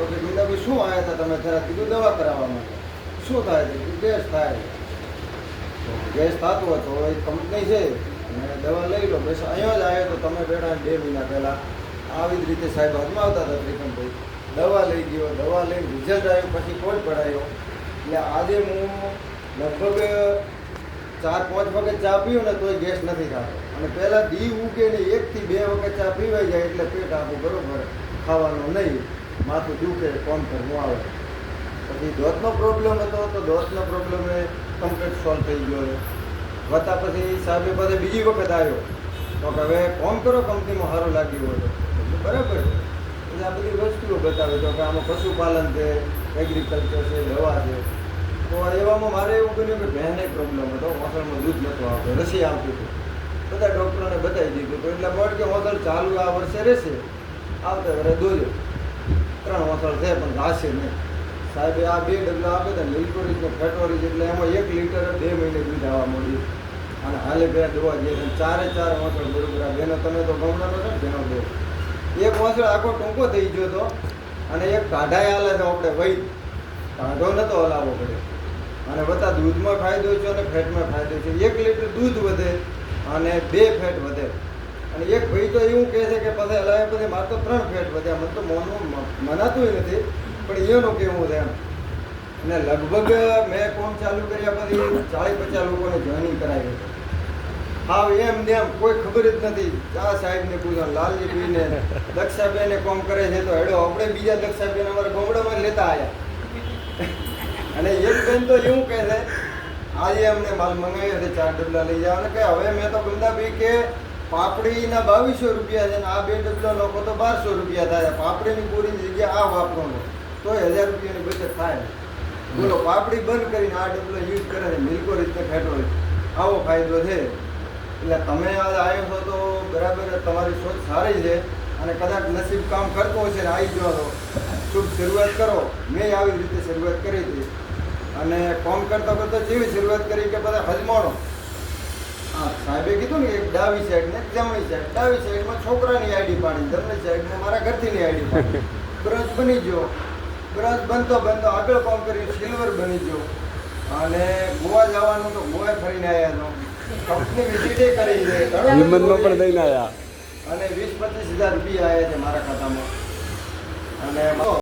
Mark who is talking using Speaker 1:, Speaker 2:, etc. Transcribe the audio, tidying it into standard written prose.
Speaker 1: તો કે ગુંદાભાઈ શું આવ્યા હતા તમે જરા કીધું દવા કરાવવા માટે શું થાય છે ગેસ થાય ગેસ થતું હોય તો એ કંપની છે અને દવા લઈ લો બસ અહીંયા જ આવ્યો તો તમે બેઠા 2 મહિના પહેલાં આવી જ રીતે સાહેબ અજમાવતા હતા ત્રિકમભાઈ દવા લઈ ગયો દવા લઈને રિઝલ્ટ આવ્યું પછી કોઈ પડાયો એટલે આજે હું લગભગ 4-5 વખત ચા પીવું ને તોય ગેસ નથી થતો અને પહેલાં દી ઉગે ને 1 થી 2 વખત ચા પીવાઈ જાય એટલે પેટ આપણું બરોબર ખાવાનું નહીં માથું દુખે કોણ કરવું આવે પછી દોતનો પ્રોબ્લેમ હતો તો દોતનો પ્રોબ્લેમ એ કમ્પ્લીટ સોલ્વ થઈ ગયો છે વતા પછી સાહેબે પાસે બીજી વખત આવ્યો તો કે હવે કોમ કરો કંપનીમાં સારું લાગ્યું હોય તો બરાબર છે એટલે આ બધી વસ્તુઓ બતાવે તો કે આમાં પશુપાલન છે એગ્રીકલ્ચર છે દવા છે તો એવામાં મારે એવું બન્યું કે બહેને પ્રોબ્લેમ હતો હોટલમાં દૂધ નહોતું આવતું રસી આવતું હતું બધા ડૉક્ટરોને બતાવી દીધું તો એટલે બોર્ડ કે હોટલ ચાલુ આ વર્ષે રહેશે આવતા વર્ષે દોજો 3 હોટલ છે પણ ઘાસે નહીં સાહેબે આ 2 ડબલા આપે તો મિલ્કોરીજ ને ફેટોરીજ એટલે એમાં 1 લીટર 2 મહિને દૂધ આવવા મળ્યું અને હાલે ગયા દવા જે 4 હોટલ બરોબર આ બેનો તમે તો ગમણાનો છે બેનો દો એક હોટલ આખો ટૂંકો થઈ ગયો હતો અને એક કાઢાય હાલે છે આપણે વહી કાઢો નતો હલાવવો પડે અને બધા દૂધમાં ફાયદો છે અને ફેટમાં ફાયદો છે 1 લીટર દૂધ વધે અને 2 ફેટ વધે અને એક ભાઈ તો એવું કહે છે કે પછી હલાવ્યા પછી મારે તો 3 ફેટ વધ્યા મને તો મનાતું નથી પણ એનું કેવું છે એમ અને લગભગ મેં કોમ ચાલુ કર્યા પછી 40-50 લોકોને જોઈનિંગ કરાવી હતી હા એમ ને એમ કોઈ ખબર જ નથી આ સાહેબને પૂછો લાલજીભાઈને દક્ષાબેને કોમ કરે છે તો હેડો આપણે બીજા દક્ષાબેન અમારા ગોમડામાં જ લેતા આવ્યા અને એક બેન તો એવું કહે છે આજે અમને માલ મંગાવ્યો છે 4 ડબલા લઈ જાવ કે હવે મેં તો ગંદાભાઈ કે પાપડીના 2200 રૂપિયા છે ને આ 2 ડબલા લોકો તો 1200 રૂપિયા થાય પાપડીની પૂરી જગ્યા આ વાપરવાનો તોય 1000 રૂપિયાની બચત થાય બોલો પાપડી બંધ કરીને આ ડબલો યુઝ કરે છે મિલ્કો રીતે ફેટો આવો ફાયદો છે એટલે તમે આજે આવ્યો છો તો બરાબર તમારી સોચ સારી છે અને કદાચ નસીબ કામ કરતો હશે ને આવી ગયો તો શુભ શરૂઆત કરો મેં આવી રીતે શરૂઆત કરી હતી અને કોમ કરતા કરતા જેવી શરૂઆત કરી કે બધા હજમાણો હા સાહેબે કીધું ને એક ડાબી સાઈડ ને જમણી સાઈડ ડાબી સાઈડમાં છોકરાની આઈડી પાડી જમણી સાઈડમાં મારા ઘરથીની આઈડી પાડી બ્રશ બની ગયો બ્રશ બનતો આગળ કોમ કર્યું સિલ્વર બની ગયો અને ગોવા જવાનું તો ગોવા ફરીને આવ્યા હતો કંપની વિઝિટે કરી છે
Speaker 2: હિંમતમાં પણ દઈને આવ્યા
Speaker 1: અને 20-25 હજાર રૂપિયા આવ્યા છે મારા ખાતામાં અને